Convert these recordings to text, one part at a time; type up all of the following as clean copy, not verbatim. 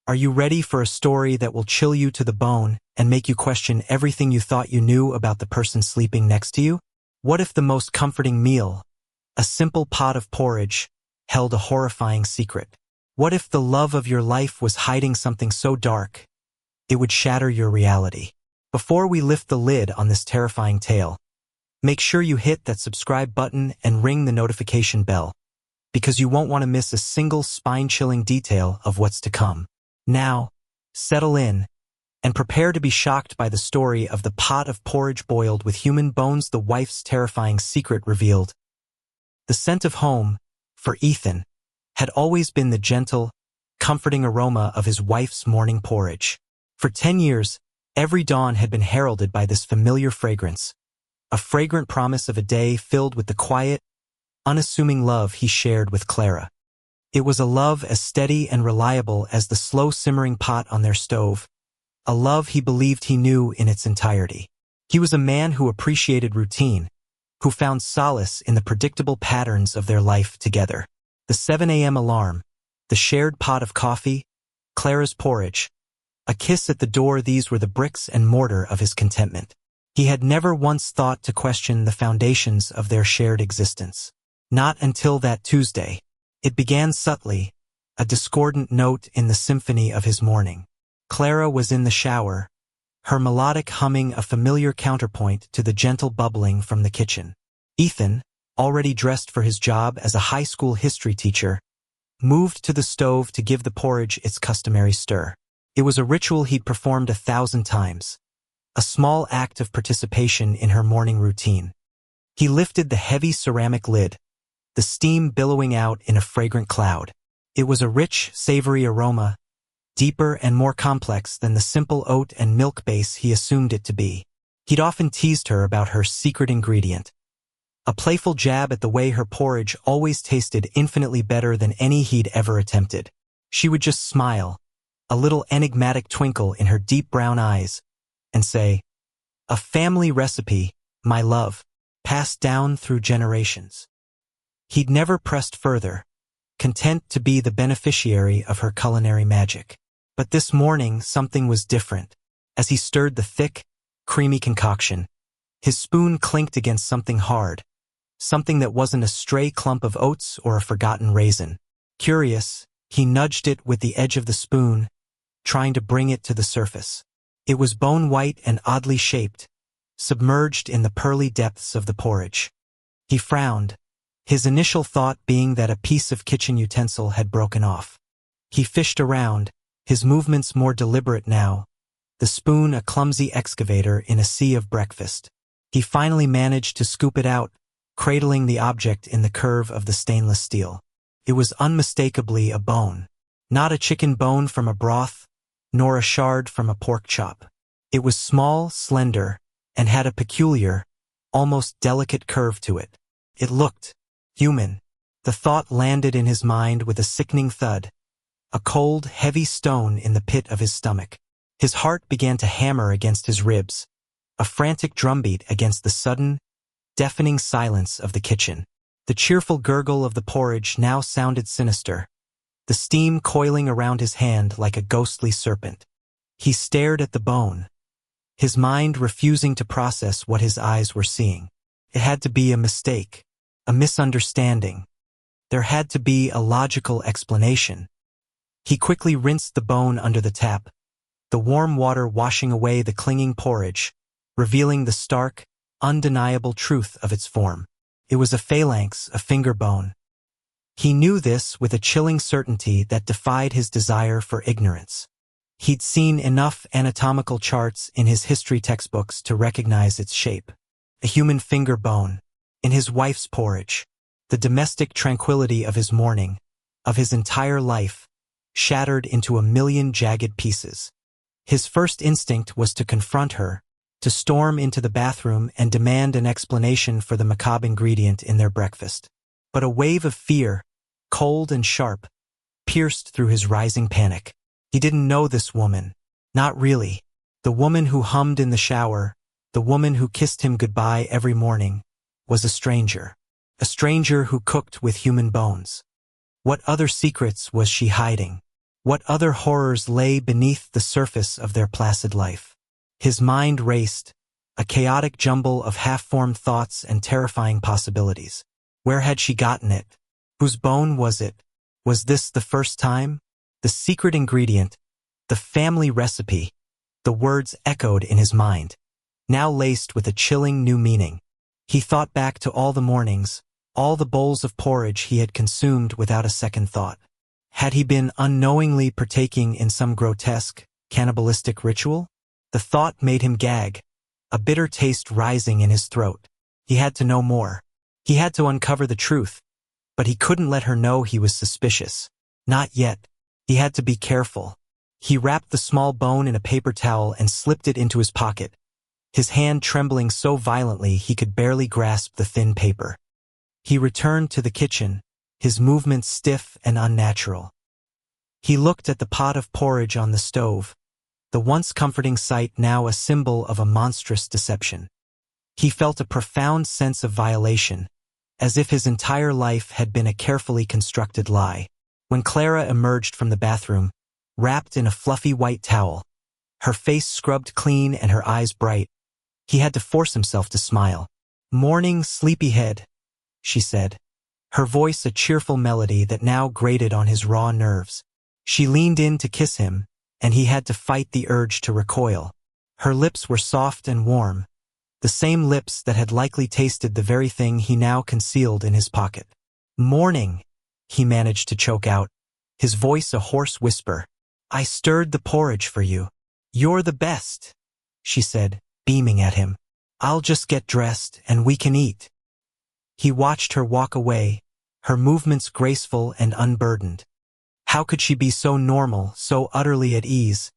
Are you ready for a story that will chill you to the bone and make you question everything you thought you knew about the person sleeping next to you? What if the most comforting meal, a simple pot of porridge, held a horrifying secret? What if the love of your life was hiding something so dark, it would shatter your reality? Before we lift the lid on this terrifying tale, make sure you hit that subscribe button and ring the notification bell, because you won't want to miss a single spine-chilling detail of what's to come. Now, settle in and prepare to be shocked by the story of the pot of porridge boiled with human bones, the wife's terrifying secret revealed. The scent of home, for Ethan, had always been the gentle, comforting aroma of his wife's morning porridge. For 10 years, every dawn had been heralded by this familiar fragrance, a fragrant promise of a day filled with the quiet, unassuming love he shared with Clara. It was a love as steady and reliable as the slow-simmering pot on their stove, a love he believed he knew in its entirety. He was a man who appreciated routine, who found solace in the predictable patterns of their life together. The 7 a.m. alarm, the shared pot of coffee, Clara's porridge, a kiss at the door, these were the bricks and mortar of his contentment. He had never once thought to question the foundations of their shared existence. Not until that Tuesday. It began subtly, a discordant note in the symphony of his morning. Clara was in the shower, her melodic humming a familiar counterpoint to the gentle bubbling from the kitchen. Ethan, already dressed for his job as a high school history teacher, moved to the stove to give the porridge its customary stir. It was a ritual he'd performed 1,000 times, a small act of participation in her morning routine. He lifted the heavy ceramic lid, the steam billowing out in a fragrant cloud. It was a rich, savory aroma, deeper and more complex than the simple oat and milk base he assumed it to be. He'd often teased her about her secret ingredient, a playful jab at the way her porridge always tasted infinitely better than any he'd ever attempted. She would just smile, a little enigmatic twinkle in her deep brown eyes, and say, "A family recipe, my love, passed down through generations." He'd never pressed further, content to be the beneficiary of her culinary magic. But this morning something was different. As he stirred the thick, creamy concoction, his spoon clinked against something hard, something that wasn't a stray clump of oats or a forgotten raisin. Curious, he nudged it with the edge of the spoon, trying to bring it to the surface. It was bone-white and oddly shaped, submerged in the pearly depths of the porridge. He frowned, his initial thought being that a piece of kitchen utensil had broken off. He fished around, his movements more deliberate now, the spoon a clumsy excavator in a sea of breakfast. He finally managed to scoop it out, cradling the object in the curve of the stainless steel. It was unmistakably a bone. Not a chicken bone from a broth, nor a shard from a pork chop. It was small, slender, and had a peculiar, almost delicate curve to it. It looked human. The thought landed in his mind with a sickening thud, a cold, heavy stone in the pit of his stomach. His heart began to hammer against his ribs, a frantic drumbeat against the sudden, deafening silence of the kitchen. The cheerful gurgle of the porridge now sounded sinister, the steam coiling around his hand like a ghostly serpent. He stared at the bone, his mind refusing to process what his eyes were seeing. It had to be a mistake, a misunderstanding. There had to be a logical explanation. He quickly rinsed the bone under the tap, the warm water washing away the clinging porridge, revealing the stark, undeniable truth of its form. It was a phalanx, a finger bone. He knew this with a chilling certainty that defied his desire for ignorance. He'd seen enough anatomical charts in his history textbooks to recognize its shape. A human finger bone, in his wife's porridge, the domestic tranquility of his morning, of his entire life, shattered into a million jagged pieces. His first instinct was to confront her, to storm into the bathroom and demand an explanation for the macabre ingredient in their breakfast. But a wave of fear, cold and sharp, pierced through his rising panic. He didn't know this woman. Not really. The woman who hummed in the shower, the woman who kissed him goodbye every morning, was a stranger. A stranger who cooked with human bones. What other secrets was she hiding? What other horrors lay beneath the surface of their placid life? His mind raced, a chaotic jumble of half-formed thoughts and terrifying possibilities. Where had she gotten it? Whose bone was it? Was this the first time? The secret ingredient, the family recipe, the words echoed in his mind, now laced with a chilling new meaning. He thought back to all the mornings, all the bowls of porridge he had consumed without a second thought. Had he been unknowingly partaking in some grotesque, cannibalistic ritual? The thought made him gag, a bitter taste rising in his throat. He had to know more. He had to uncover the truth, but he couldn't let her know he was suspicious. Not yet. He had to be careful. He wrapped the small bone in a paper towel and slipped it into his pocket, his hand trembling so violently he could barely grasp the thin paper. He returned to the kitchen, his movements stiff and unnatural. He looked at the pot of porridge on the stove, the once comforting sight now a symbol of a monstrous deception. He felt a profound sense of violation, as if his entire life had been a carefully constructed lie. When Clara emerged from the bathroom, wrapped in a fluffy white towel, her face scrubbed clean and her eyes bright, he had to force himself to smile. "Morning, sleepyhead," she said, her voice a cheerful melody that now grated on his raw nerves. She leaned in to kiss him, and he had to fight the urge to recoil. Her lips were soft and warm, the same lips that had likely tasted the very thing he now concealed in his pocket. "Morning," he managed to choke out, his voice a hoarse whisper. "I stirred the porridge for you." "You're the best," she said, beaming at him. "I'll just get dressed and we can eat." He watched her walk away, her movements graceful and unburdened. How could she be so normal, so utterly at ease,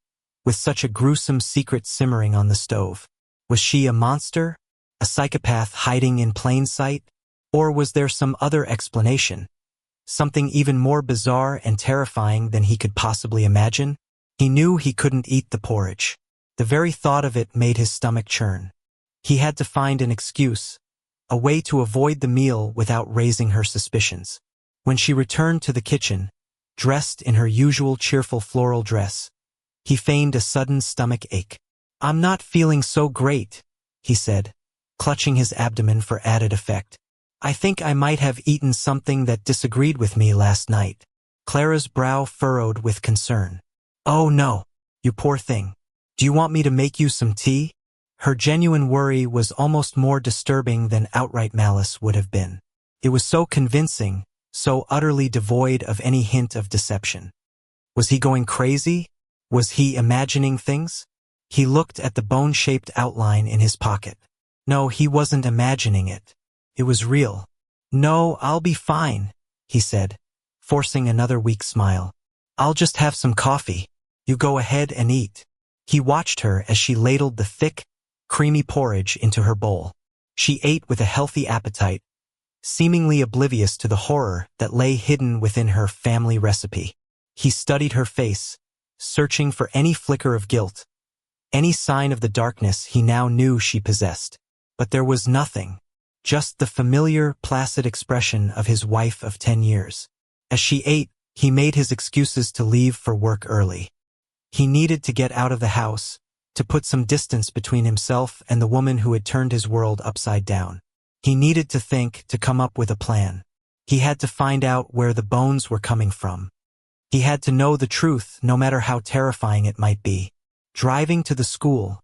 with such a gruesome secret simmering on the stove? Was she a monster, a psychopath hiding in plain sight? Or was there some other explanation? Something even more bizarre and terrifying than he could possibly imagine? He knew he couldn't eat the porridge. The very thought of it made his stomach churn. He had to find an excuse, a way to avoid the meal without raising her suspicions. When she returned to the kitchen, dressed in her usual cheerful floral dress, he feigned a sudden stomach ache. "I'm not feeling so great," he said, clutching his abdomen for added effect. "I think I might have eaten something that disagreed with me last night." Clara's brow furrowed with concern. "Oh no, you poor thing. Do you want me to make you some tea?" Her genuine worry was almost more disturbing than outright malice would have been. It was so convincing, so utterly devoid of any hint of deception. Was he going crazy? Was he imagining things? He looked at the bone-shaped outline in his pocket. No, he wasn't imagining it. It was real. "No, I'll be fine," he said, forcing another weak smile. "I'll just have some coffee. You go ahead and eat." He watched her as she ladled the thick, creamy porridge into her bowl. She ate with a healthy appetite, seemingly oblivious to the horror that lay hidden within her family recipe. He studied her face, searching for any flicker of guilt, any sign of the darkness he now knew she possessed. But there was nothing, just the familiar, placid expression of his wife of 10 years. As she ate, he made his excuses to leave for work early. He needed to get out of the house, to put some distance between himself and the woman who had turned his world upside down. He needed to think, to come up with a plan. He had to find out where the bones were coming from. He had to know the truth, no matter how terrifying it might be. Driving to the school,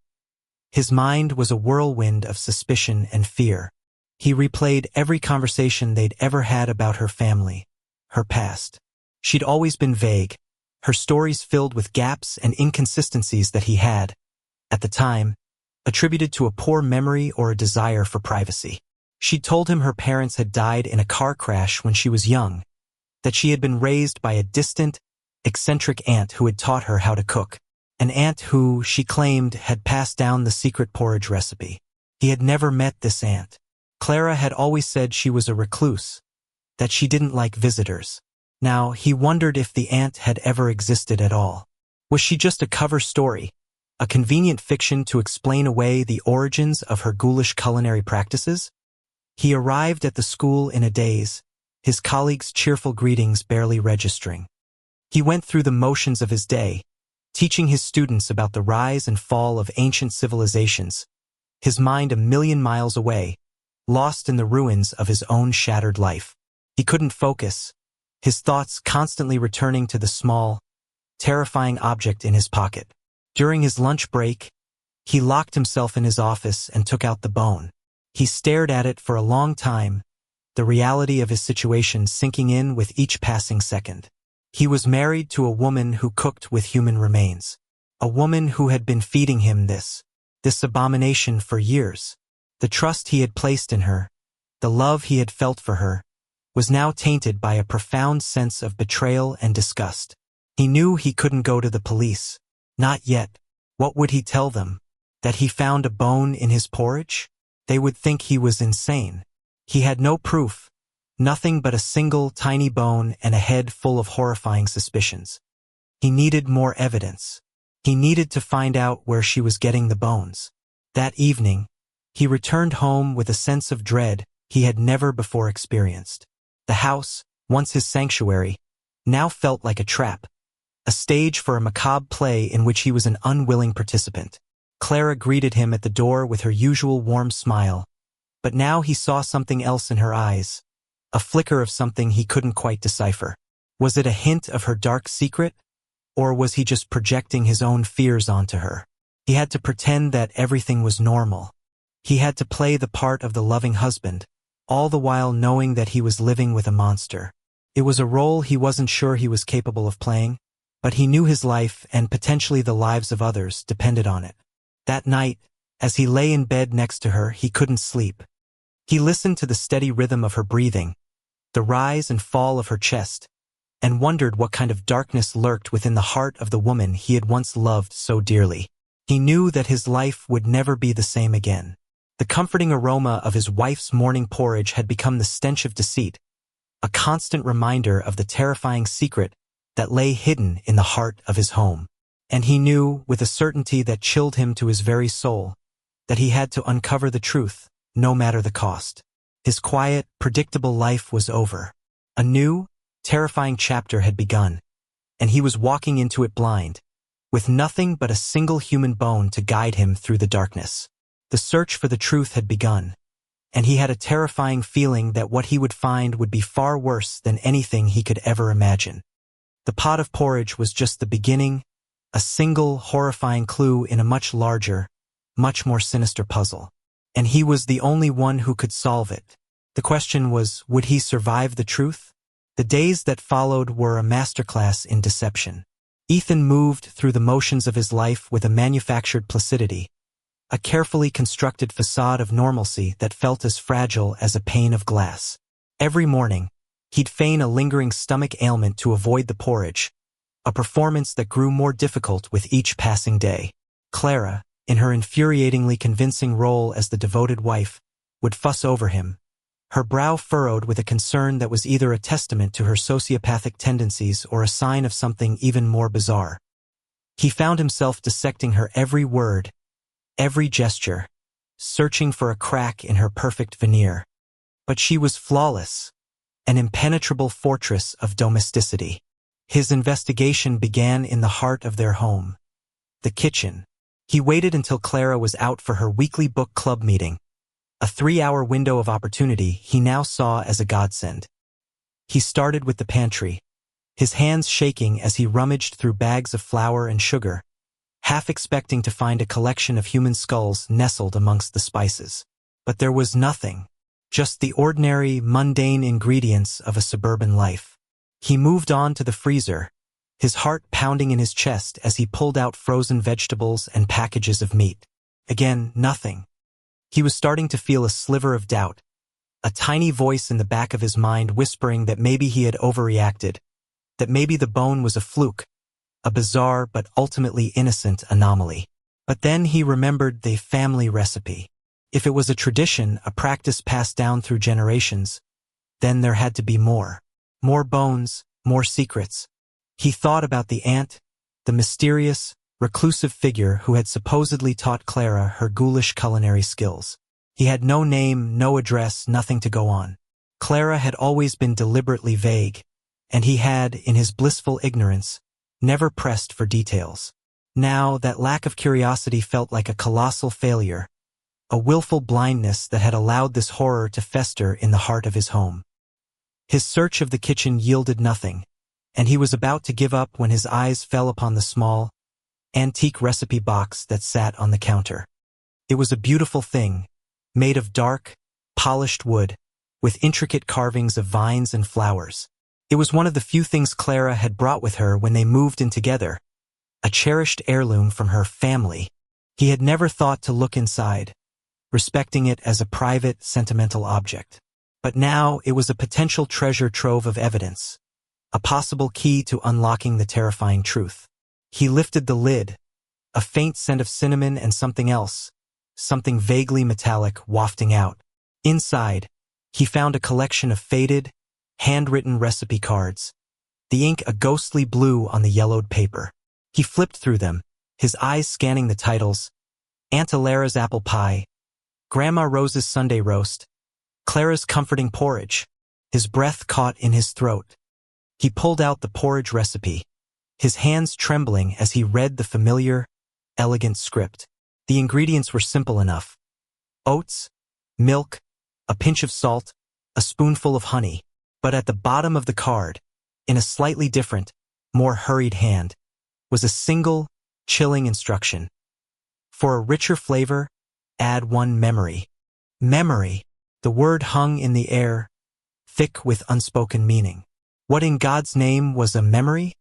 his mind was a whirlwind of suspicion and fear. He replayed every conversation they'd ever had about her family, her past. She'd always been vague, her stories filled with gaps and inconsistencies that he had, at the time, attributed to a poor memory or a desire for privacy. She'd told him her parents had died in a car crash when she was young, that she had been raised by a distant, eccentric aunt who had taught her how to cook, an aunt who, she claimed, had passed down the secret porridge recipe. He had never met this aunt. Clara had always said she was a recluse, that she didn't like visitors. Now, he wondered if the aunt had ever existed at all. Was she just a cover story, a convenient fiction to explain away the origins of her ghoulish culinary practices? He arrived at the school in a daze, his colleagues' cheerful greetings barely registering. He went through the motions of his day, teaching his students about the rise and fall of ancient civilizations, his mind a million miles away, lost in the ruins of his own shattered life. He couldn't focus, his thoughts constantly returning to the small, terrifying object in his pocket. During his lunch break, he locked himself in his office and took out the bone. He stared at it for a long time, the reality of his situation sinking in with each passing second. He was married to a woman who cooked with human remains. A woman who had been feeding him this abomination for years. The trust he had placed in her, the love he had felt for her, was now tainted by a profound sense of betrayal and disgust. He knew he couldn't go to the police. Not yet. What would he tell them? That he found a bone in his porridge? They would think he was insane. He had no proof, nothing but a single tiny bone and a head full of horrifying suspicions. He needed more evidence. He needed to find out where she was getting the bones. That evening, he returned home with a sense of dread he had never before experienced. The house, once his sanctuary, now felt like a trap, a stage for a macabre play in which he was an unwilling participant. Clara greeted him at the door with her usual warm smile, but now he saw something else in her eyes, a flicker of something he couldn't quite decipher. Was it a hint of her dark secret, or was he just projecting his own fears onto her? He had to pretend that everything was normal. He had to play the part of the loving husband, all the while knowing that he was living with a monster. It was a role he wasn't sure he was capable of playing, but he knew his life and potentially the lives of others depended on it. That night, as he lay in bed next to her, he couldn't sleep. He listened to the steady rhythm of her breathing, the rise and fall of her chest, and wondered what kind of darkness lurked within the heart of the woman he had once loved so dearly. He knew that his life would never be the same again. The comforting aroma of his wife's morning porridge had become the stench of deceit, a constant reminder of the terrifying secret that lay hidden in the heart of his home. And he knew, with a certainty that chilled him to his very soul, that he had to uncover the truth, no matter the cost. His quiet, predictable life was over. A new, terrifying chapter had begun, and he was walking into it blind, with nothing but a single human bone to guide him through the darkness. The search for the truth had begun, and he had a terrifying feeling that what he would find would be far worse than anything he could ever imagine. The pot of porridge was just the beginning, a single horrifying clue in a much larger, much more sinister puzzle. And he was the only one who could solve it. The question was, would he survive the truth? The days that followed were a masterclass in deception. Ethan moved through the motions of his life with a manufactured placidity, a carefully constructed facade of normalcy that felt as fragile as a pane of glass. Every morning, he'd feign a lingering stomach ailment to avoid the porridge, a performance that grew more difficult with each passing day. Clara, in her infuriatingly convincing role as the devoted wife, would fuss over him, her brow furrowed with a concern that was either a testament to her sociopathic tendencies or a sign of something even more bizarre. He found himself dissecting her every word, every gesture, searching for a crack in her perfect veneer. But she was flawless, an impenetrable fortress of domesticity. His investigation began in the heart of their home, the kitchen. He waited until Clara was out for her weekly book club meeting, a 3-hour window of opportunity he now saw as a godsend. He started with the pantry, his hands shaking as he rummaged through bags of flour and sugar, half expecting to find a collection of human skulls nestled amongst the spices. But there was nothing, just the ordinary, mundane ingredients of a suburban life. He moved on to the freezer, his heart pounding in his chest as he pulled out frozen vegetables and packages of meat. Again, nothing. He was starting to feel a sliver of doubt, a tiny voice in the back of his mind whispering that maybe he had overreacted, that maybe the bone was a fluke, a bizarre but ultimately innocent anomaly. But then he remembered the family recipe. If it was a tradition, a practice passed down through generations, then there had to be more. More bones, more secrets. He thought about the aunt, the mysterious, reclusive figure who had supposedly taught Clara her ghoulish culinary skills. He had no name, no address, nothing to go on. Clara had always been deliberately vague, and he had, in his blissful ignorance, never pressed for details. Now, that lack of curiosity felt like a colossal failure, a willful blindness that had allowed this horror to fester in the heart of his home. His search of the kitchen yielded nothing, and he was about to give up when his eyes fell upon the small, antique recipe box that sat on the counter. It was a beautiful thing, made of dark, polished wood, with intricate carvings of vines and flowers. It was one of the few things Clara had brought with her when they moved in together, a cherished heirloom from her family. He had never thought to look inside, respecting it as a private, sentimental object. But now it was a potential treasure trove of evidence, a possible key to unlocking the terrifying truth. He lifted the lid, a faint scent of cinnamon and something else, something vaguely metallic wafting out. Inside, he found a collection of faded, handwritten recipe cards, the ink a ghostly blue on the yellowed paper. He flipped through them, his eyes scanning the titles: Aunt Alara's apple pie, Grandma Rose's Sunday roast, Clara's comforting porridge. His breath caught in his throat. He pulled out the porridge recipe, his hands trembling as he read the familiar, elegant script. The ingredients were simple enough: oats, milk, a pinch of salt, a spoonful of honey. But at the bottom of the card, in a slightly different, more hurried hand, was a single, chilling instruction. For a richer flavor, add 1 memory. Memory. The word hung in the air, thick with unspoken meaning. What in God's name was a memory?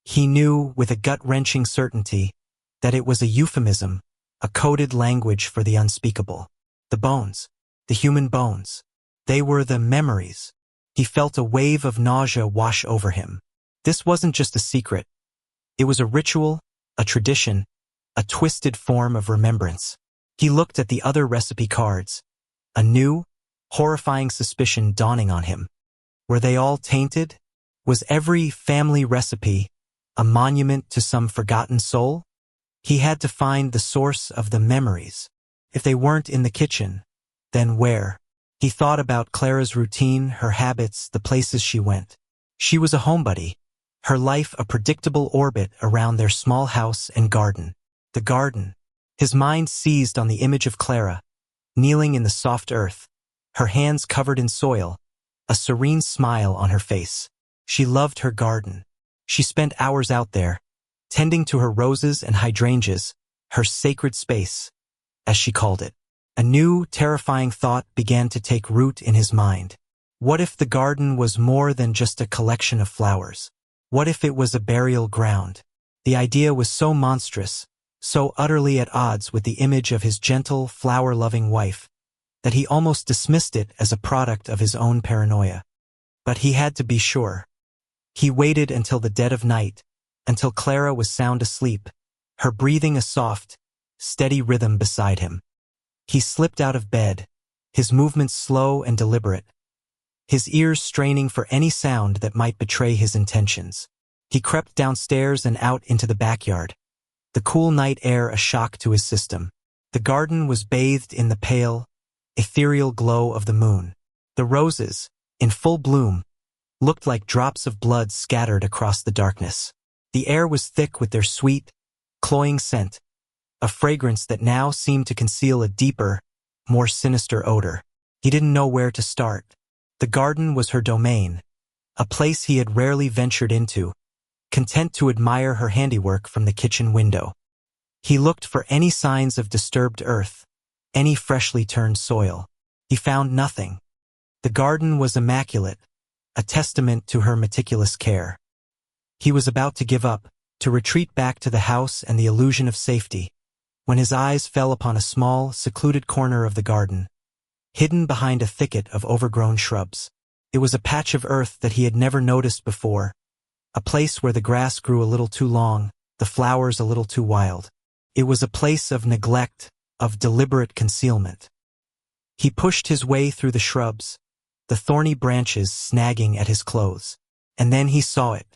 He knew, with a gut-wrenching certainty, that it was a euphemism, a coded language for the unspeakable. The bones. The human bones. They were the memories. He felt a wave of nausea wash over him. This wasn't just a secret. It was a ritual, a tradition, a twisted form of remembrance. He looked at the other recipe cards, a new, horrifying suspicion dawning on him. Were they all tainted? Was every family recipe a monument to some forgotten soul? He had to find the source of the memories. If they weren't in the kitchen, then where? He thought about Clara's routine, her habits, the places she went. She was a homebody, her life a predictable orbit around their small house and garden. The garden. His mind seized on the image of Clara, kneeling in the soft earth, her hands covered in soil, a serene smile on her face. She loved her garden. She spent hours out there, tending to her roses and hydrangeas, her sacred space, as she called it. A new, terrifying thought began to take root in his mind. What if the garden was more than just a collection of flowers? What if it was a burial ground? The idea was so monstrous, so utterly at odds with the image of his gentle, flower-loving wife, that he almost dismissed it as a product of his own paranoia. But he had to be sure. He waited until the dead of night, until Clara was sound asleep, her breathing a soft, steady rhythm beside him. He slipped out of bed, his movements slow and deliberate, his ears straining for any sound that might betray his intentions. He crept downstairs and out into the backyard, the cool night air a shock to his system. The garden was bathed in the pale, ethereal glow of the moon. The roses, in full bloom, looked like drops of blood scattered across the darkness. The air was thick with their sweet, cloying scent, a fragrance that now seemed to conceal a deeper, more sinister odor. He didn't know where to start. The garden was her domain, a place he had rarely ventured into, content to admire her handiwork from the kitchen window. He looked for any signs of disturbed earth, any freshly turned soil. He found nothing. The garden was immaculate, a testament to her meticulous care. He was about to give up, to retreat back to the house and the illusion of safety, when his eyes fell upon a small, secluded corner of the garden, hidden behind a thicket of overgrown shrubs. It was a patch of earth that he had never noticed before, a place where the grass grew a little too long, the flowers a little too wild. It was a place of neglect, of deliberate concealment. He pushed his way through the shrubs, the thorny branches snagging at his clothes. And then he saw it,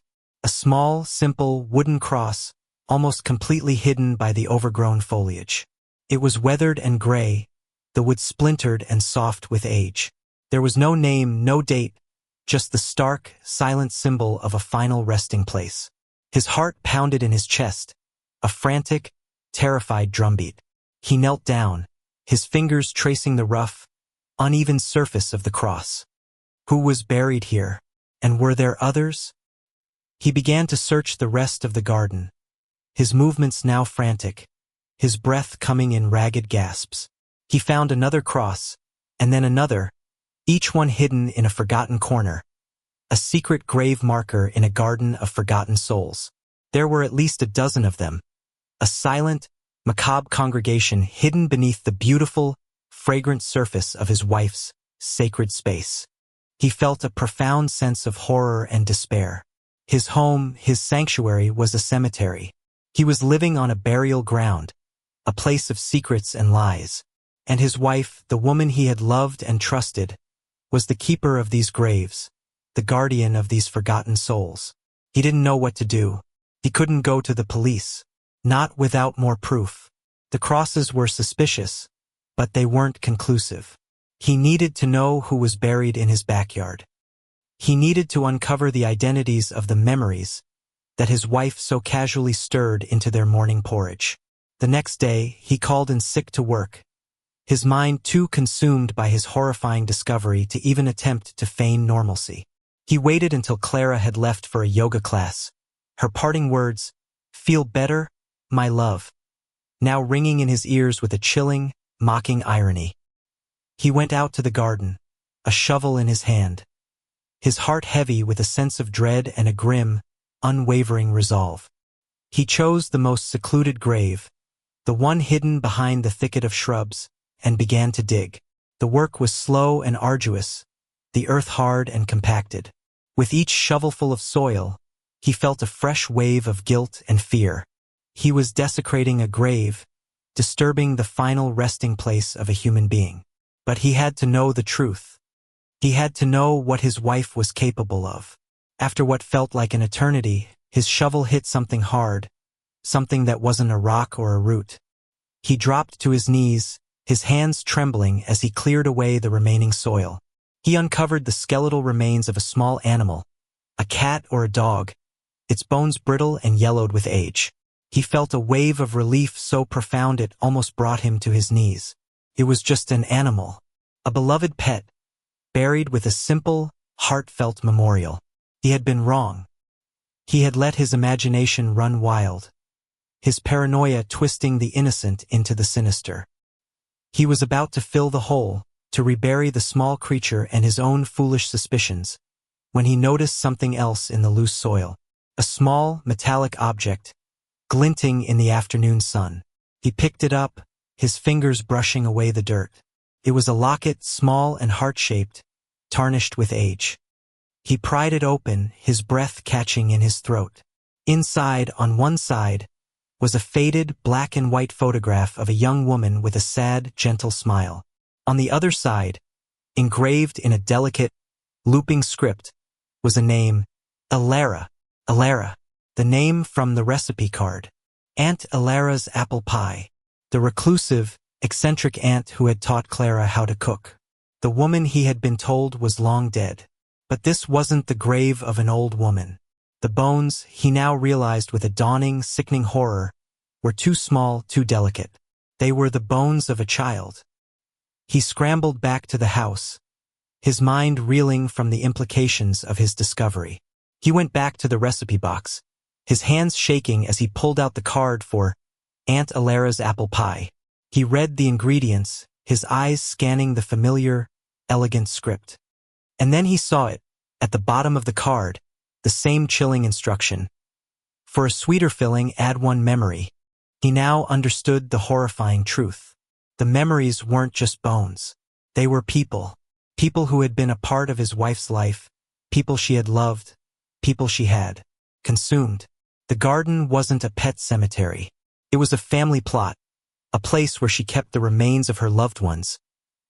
a small, simple, wooden cross, almost completely hidden by the overgrown foliage. It was weathered and gray, the wood splintered and soft with age. There was no name, no date, just the stark, silent symbol of a final resting place. His heart pounded in his chest, a frantic, terrified drumbeat. He knelt down, his fingers tracing the rough, uneven surface of the cross. Who was buried here? And were there others? He began to search the rest of the garden, his movements now frantic, his breath coming in ragged gasps. He found another cross, and then another, each one hidden in a forgotten corner, a secret grave marker in a garden of forgotten souls. There were at least a dozen of them, a silent, macabre congregation hidden beneath the beautiful, fragrant surface of his wife's sacred space. He felt a profound sense of horror and despair. His home, his sanctuary, was a cemetery. He was living on a burial ground, a place of secrets and lies. And his wife, the woman he had loved and trusted, was the keeper of these graves, the guardian of these forgotten souls. He didn't know what to do. He couldn't go to the police, not without more proof. The crosses were suspicious, but they weren't conclusive. He needed to know who was buried in his backyard. He needed to uncover the identities of the memories that his wife so casually stirred into their morning porridge. The next day, he called in sick to work, his mind too consumed by his horrifying discovery to even attempt to feign normalcy. He waited until Clara had left for a yoga class, her parting words, "Feel better, my love," now ringing in his ears with a chilling, mocking irony. He went out to the garden, a shovel in his hand, his heart heavy with a sense of dread and a grim, unwavering resolve. He chose the most secluded grave, the one hidden behind the thicket of shrubs, and began to dig. The work was slow and arduous, the earth hard and compacted. With each shovelful of soil, he felt a fresh wave of guilt and fear. He was desecrating a grave, disturbing the final resting place of a human being. But he had to know the truth. He had to know what his wife was capable of. After what felt like an eternity, his shovel hit something hard, something that wasn't a rock or a root. He dropped to his knees, his hands trembling as he cleared away the remaining soil. He uncovered the skeletal remains of a small animal, a cat or a dog, its bones brittle and yellowed with age. He felt a wave of relief so profound it almost brought him to his knees. It was just an animal, a beloved pet, buried with a simple, heartfelt memorial. He had been wrong. He had let his imagination run wild, his paranoia twisting the innocent into the sinister. He was about to fill the hole, to rebury the small creature and his own foolish suspicions, when he noticed something else in the loose soil, a small, metallic object, glinting in the afternoon sun. He picked it up, his fingers brushing away the dirt. It was a locket, small and heart-shaped, tarnished with age. He pried it open, his breath catching in his throat. Inside, on one side, was a faded black and white photograph of a young woman with a sad, gentle smile. On the other side, engraved in a delicate, looping script, was a name, Elara, the name from the recipe card. Aunt Elara's apple pie. The reclusive, eccentric aunt who had taught Clara how to cook. The woman he had been told was long dead. But this wasn't the grave of an old woman. The bones, he now realized with a dawning, sickening horror, were too small, too delicate. They were the bones of a child. He scrambled back to the house, his mind reeling from the implications of his discovery. He went back to the recipe box, his hands shaking as he pulled out the card for Aunt Elara's apple pie. He read the ingredients, his eyes scanning the familiar, elegant script. And then he saw it, at the bottom of the card, the same chilling instruction. For a sweeter filling, add one memory. He now understood the horrifying truth. The memories weren't just bones. They were people. People who had been a part of his wife's life, people she had loved, people she had consumed. The garden wasn't a pet cemetery. It was a family plot, a place where she kept the remains of her loved ones,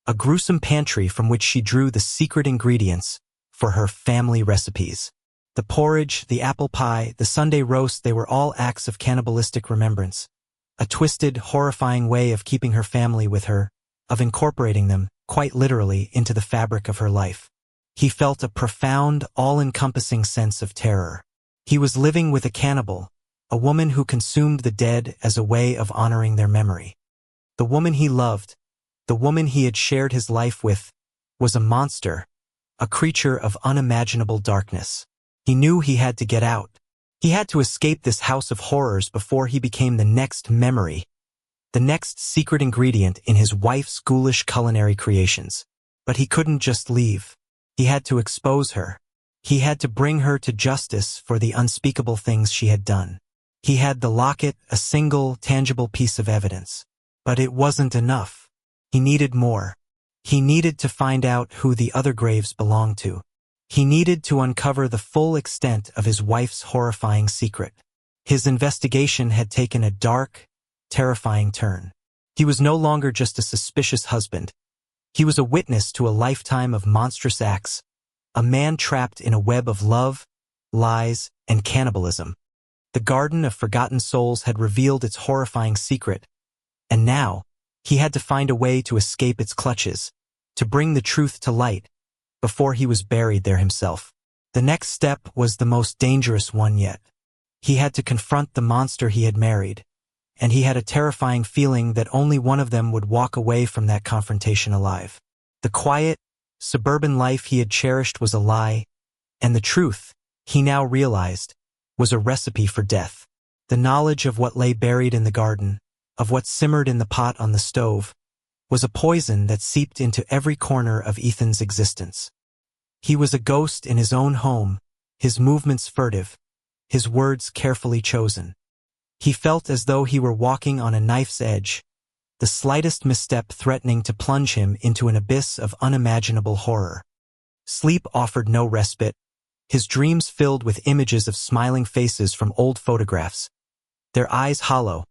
a gruesome pantry from which she drew the secret ingredients for her family recipes. The porridge, the apple pie, the Sunday roast, they were all acts of cannibalistic remembrance, a twisted, horrifying way of keeping her family with her, of incorporating them, quite literally, into the fabric of her life. He felt a profound, all-encompassing sense of terror. He was living with a cannibal, a woman who consumed the dead as a way of honoring their memory. The woman he loved, the woman he had shared his life with, was a monster, a creature of unimaginable darkness. He knew he had to get out. He had to escape this house of horrors before he became the next memory, the next secret ingredient in his wife's ghoulish culinary creations. But he couldn't just leave. He had to expose her. He had to bring her to justice for the unspeakable things she had done. He had the locket, a single, tangible piece of evidence. But it wasn't enough. He needed more. He needed to find out who the other graves belonged to. He needed to uncover the full extent of his wife's horrifying secret. His investigation had taken a dark, terrifying turn. He was no longer just a suspicious husband. He was a witness to a lifetime of monstrous acts, a man trapped in a web of love, lies, and cannibalism. The Garden of Forgotten Souls had revealed its horrifying secret, and now he had to find a way to escape its clutches, to bring the truth to light, before he was buried there himself. The next step was the most dangerous one yet. He had to confront the monster he had married, and he had a terrifying feeling that only one of them would walk away from that confrontation alive. The quiet, suburban life he had cherished was a lie, and the truth, he now realized, was a recipe for death. The knowledge of what lay buried in the garden, of what simmered in the pot on the stove, was a poison that seeped into every corner of Ethan's existence. He was a ghost in his own home, his movements furtive, his words carefully chosen. He felt as though he were walking on a knife's edge, the slightest misstep threatening to plunge him into an abyss of unimaginable horror. Sleep offered no respite, his dreams filled with images of smiling faces from old photographs, their eyes hollow,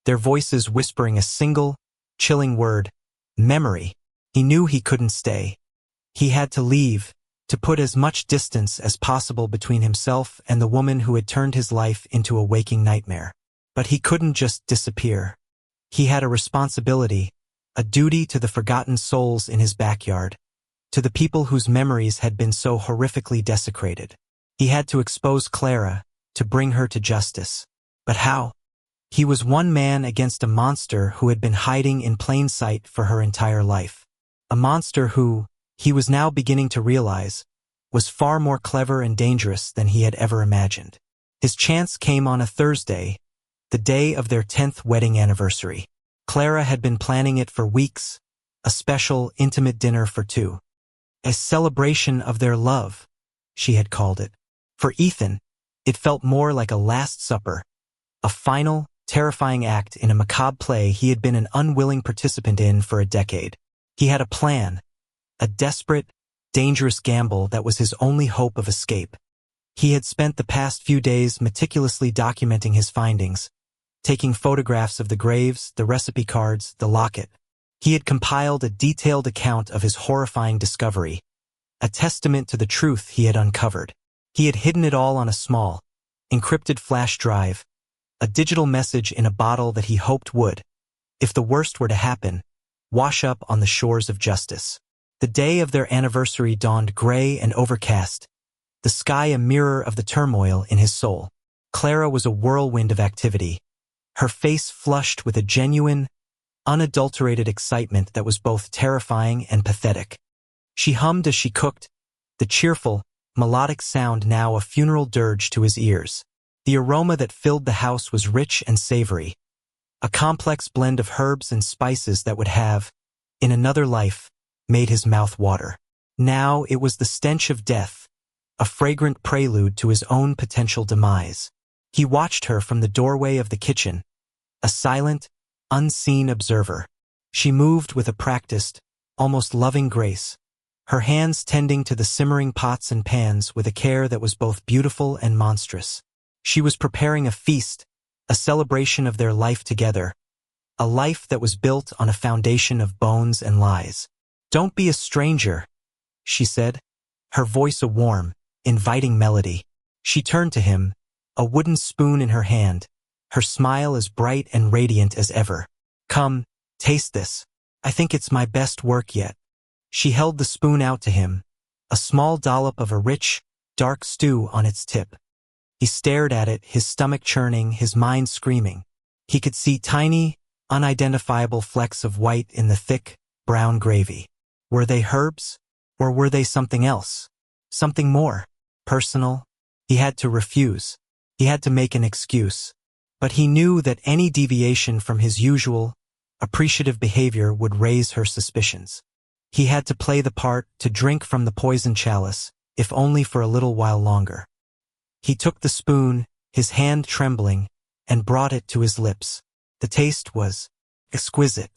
their voices whispering a single, chilling word, memory. He knew he couldn't stay. He had to leave, to put as much distance as possible between himself and the woman who had turned his life into a waking nightmare. But he couldn't just disappear. He had a responsibility, a duty to the forgotten souls in his backyard, to the people whose memories had been so horrifically desecrated. He had to expose Clara, to bring her to justice. But how? He was one man against a monster who had been hiding in plain sight for her entire life. A monster who, he was now beginning to realize, was far more clever and dangerous than he had ever imagined. His chance came on a Thursday, the day of their 10th wedding anniversary. Clara had been planning it for weeks, a special, intimate dinner for two. A celebration of their love, she had called it. For Ethan, it felt more like a Last Supper, a final, terrifying act in a macabre play he had been an unwilling participant in for a decade. He had a plan, a desperate, dangerous gamble that was his only hope of escape. He had spent the past few days meticulously documenting his findings, taking photographs of the graves, the recipe cards, the locket. He had compiled a detailed account of his horrifying discovery, a testament to the truth he had uncovered. He had hidden it all on a small, encrypted flash drive, a digital message in a bottle that he hoped would, if the worst were to happen, wash up on the shores of justice. The day of their anniversary dawned gray and overcast, the sky a mirror of the turmoil in his soul. Clara was a whirlwind of activity, her face flushed with a genuine, unadulterated excitement that was both terrifying and pathetic. She hummed as she cooked, the cheerful, melodic sound now a funeral dirge to his ears. The aroma that filled the house was rich and savory, a complex blend of herbs and spices that would have, in another life, made his mouth water. Now it was the stench of death, a fragrant prelude to his own potential demise. He watched her from the doorway of the kitchen, a silent, unseen observer. She moved with a practiced, almost loving grace, her hands tending to the simmering pots and pans with a care that was both beautiful and monstrous. She was preparing a feast, a celebration of their life together, a life that was built on a foundation of bones and lies. "Don't be a stranger," she said, her voice a warm, inviting melody. She turned to him, a wooden spoon in her hand, her smile as bright and radiant as ever. "Come, taste this. I think it's my best work yet." She held the spoon out to him, a small dollop of a rich, dark stew on its tip. He stared at it, his stomach churning, his mind screaming. He could see tiny, unidentifiable flecks of white in the thick, brown gravy. Were they herbs? Or were they something else? Something more personal? He had to refuse. He had to make an excuse. But he knew that any deviation from his usual, appreciative behavior would raise her suspicions. He had to play the part, to drink from the poison chalice, if only for a little while longer. He took the spoon, his hand trembling, and brought it to his lips. The taste was exquisite,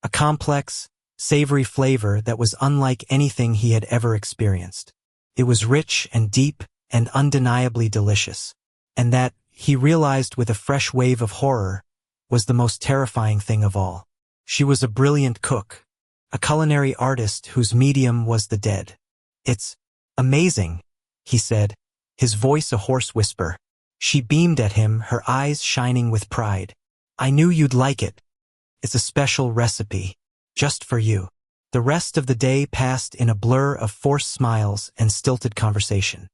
a complex, savory flavor that was unlike anything he had ever experienced. It was rich and deep and undeniably delicious, and that, he realized with a fresh wave of horror, was the most terrifying thing of all. She was a brilliant cook, a culinary artist whose medium was the dead. "It's amazing," he said, his voice a hoarse whisper. She beamed at him, her eyes shining with pride. "I knew you'd like it. It's a special recipe, just for you." The rest of the day passed in a blur of forced smiles and stilted conversation.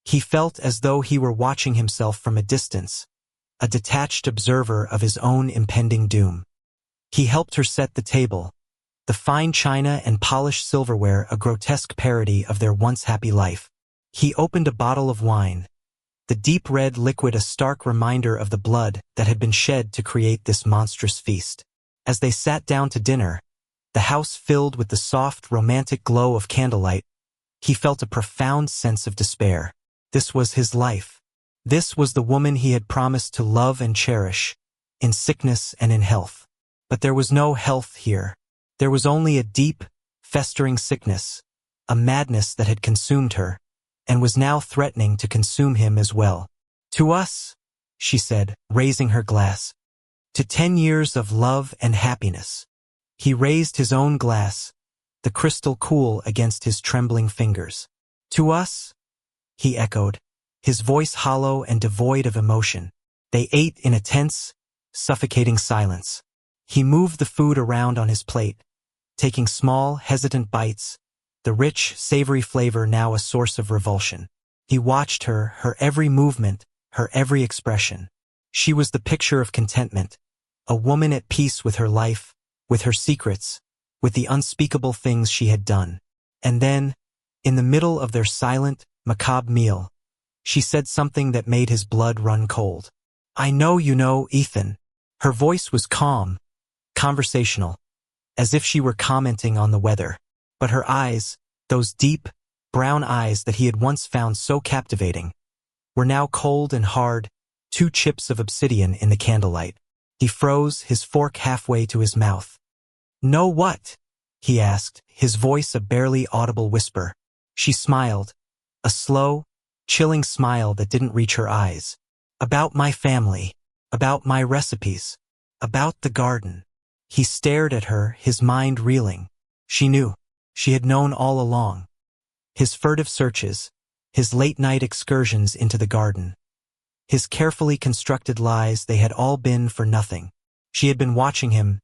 He felt as though he were watching himself from a distance, a detached observer of his own impending doom. He helped her set the table, the fine china and polished silverware a grotesque parody of their once happy life. He opened a bottle of wine, the deep red liquid a stark reminder of the blood that had been shed to create this monstrous feast. As they sat down to dinner, the house filled with the soft, romantic glow of candlelight, he felt a profound sense of despair. This was his life. This was the woman he had promised to love and cherish, in sickness and in health. But there was no health here. There was only a deep, festering sickness, a madness that had consumed her, and was now threatening to consume him as well. "To us," she said, raising her glass. "To 10 years of love and happiness." He raised his own glass, the crystal cool against his trembling fingers. "To us?" he echoed, his voice hollow and devoid of emotion. They ate in a tense, suffocating silence. He moved the food around on his plate, taking small, hesitant bites, the rich, savory flavor now a source of revulsion. He watched her, her every movement, her every expression. She was the picture of contentment, a woman at peace with her life, with her secrets, with the unspeakable things she had done. And then, in the middle of their silent, macabre meal, she said something that made his blood run cold. "I know you know, Ethan." Her voice was calm, conversational, as if she were commenting on the weather. But her eyes, those deep, brown eyes that he had once found so captivating, were now cold and hard, 2 chips of obsidian in the candlelight. He froze, his fork halfway to his mouth. "Know what?" he asked, his voice a barely audible whisper. She smiled, a slow, chilling smile that didn't reach her eyes. "About my family, about my recipes, about the garden." He stared at her, his mind reeling. She knew. She had known all along. His furtive searches, his late-night excursions into the garden, his carefully constructed lies, they had all been for nothing. She had been watching him,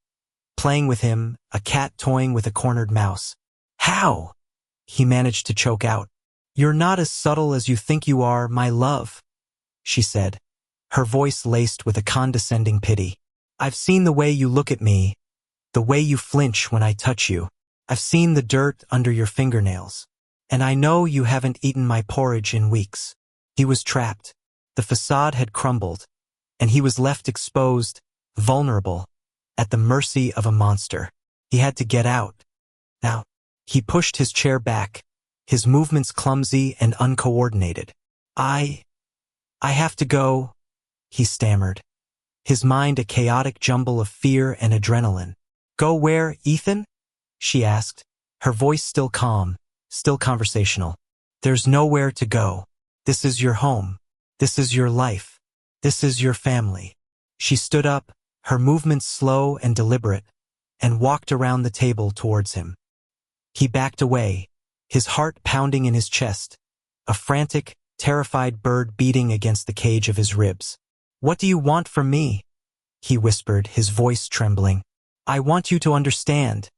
playing with him, a cat toying with a cornered mouse. "How?" he managed to choke out. "You're not as subtle as you think you are, my love," she said, her voice laced with a condescending pity. "I've seen the way you look at me, the way you flinch when I touch you. I've seen the dirt under your fingernails. And I know you haven't eaten my porridge in weeks." He was trapped. The facade had crumbled, and he was left exposed, vulnerable, at the mercy of a monster. He had to get out. Now, he pushed his chair back, his movements clumsy and uncoordinated. I have to go," he stammered, his mind a chaotic jumble of fear and adrenaline. "Go where, Ethan?" she asked, her voice still calm, still conversational. "There's nowhere to go. This is your home. This is your life. This is your family." She stood up, her movements slow and deliberate, and walked around the table towards him. He backed away, his heart pounding in his chest, a frantic, terrified bird beating against the cage of his ribs. "What do you want from me?" he whispered, his voice trembling. "I want you to understand,"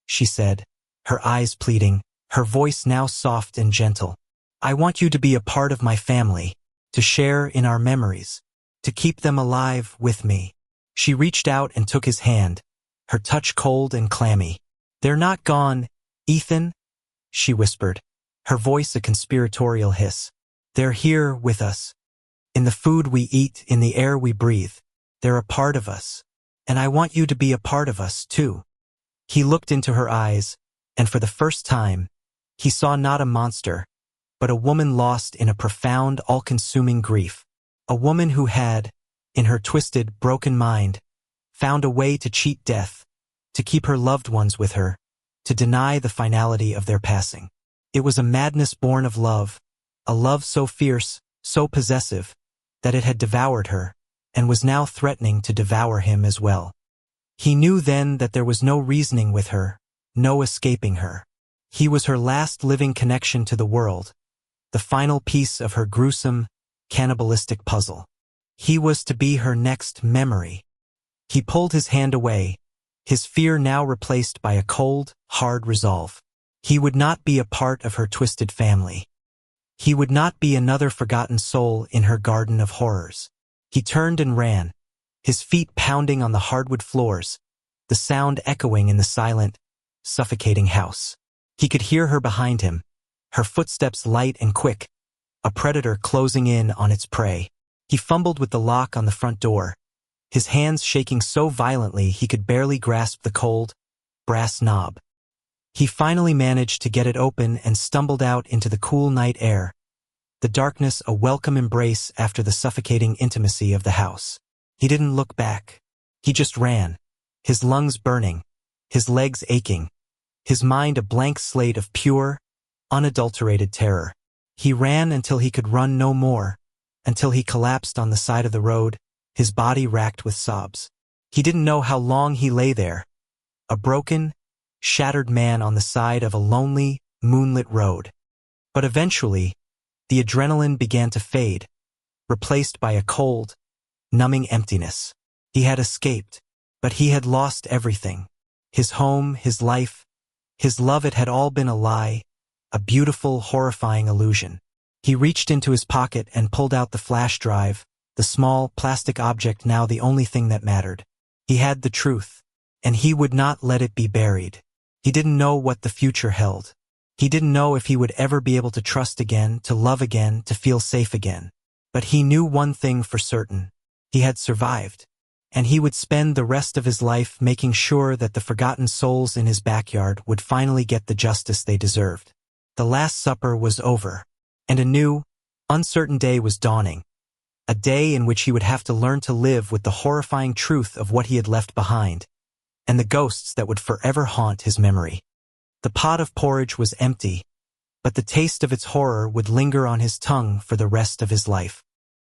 she said, her eyes pleading, her voice now soft and gentle. I want you to be a part of my family, to share in our memories, to keep them alive with me. She reached out and took his hand, her touch cold and clammy. They're not gone, Ethan, she whispered, her voice a conspiratorial hiss. They're here with us. In the food we eat, in the air we breathe. They're a part of us. And I want you to be a part of us, too. He looked into her eyes, and for the first time, he saw not a monster, but a woman lost in a profound, all-consuming grief. A woman who had, in her twisted, broken mind, found a way to cheat death, to keep her loved ones with her, to deny the finality of their passing. It was a madness born of love, a love so fierce, so possessive, that it had devoured her, and was now threatening to devour him as well. He knew then that there was no reasoning with her, no escaping her. He was her last living connection to the world, the final piece of her gruesome, cannibalistic puzzle. He was to be her next memory. He pulled his hand away, his fear now replaced by a cold, hard resolve. He would not be a part of her twisted family. He would not be another forgotten soul in her garden of horrors. He turned and ran, his feet pounding on the hardwood floors, the sound echoing in the silent, suffocating house. He could hear her behind him, her footsteps light and quick, a predator closing in on its prey. He fumbled with the lock on the front door, his hands shaking so violently he could barely grasp the cold, brass knob. He finally managed to get it open and stumbled out into the cool night air, the darkness a welcome embrace after the suffocating intimacy of the house. He didn't look back. He just ran, his lungs burning, his legs aching, his mind a blank slate of pure, unadulterated terror. He ran until he could run no more, until he collapsed on the side of the road, his body racked with sobs. He didn't know how long he lay there, a broken, shattered man on the side of a lonely, moonlit road. But eventually, the adrenaline began to fade, replaced by a cold, numbing emptiness. He had escaped, but he had lost everything. His home, his life, his love. It had all been a lie, a beautiful, horrifying illusion. He reached into his pocket and pulled out the flash drive, the small, plastic object now the only thing that mattered. He had the truth, and he would not let it be buried. He didn't know what the future held. He didn't know if he would ever be able to trust again, to love again, to feel safe again. But he knew one thing for certain. He had survived, and he would spend the rest of his life making sure that the forgotten souls in his backyard would finally get the justice they deserved. The Last Supper was over, and a new, uncertain day was dawning, a day in which he would have to learn to live with the horrifying truth of what he had left behind, and the ghosts that would forever haunt his memory. The pot of porridge was empty, but the taste of its horror would linger on his tongue for the rest of his life.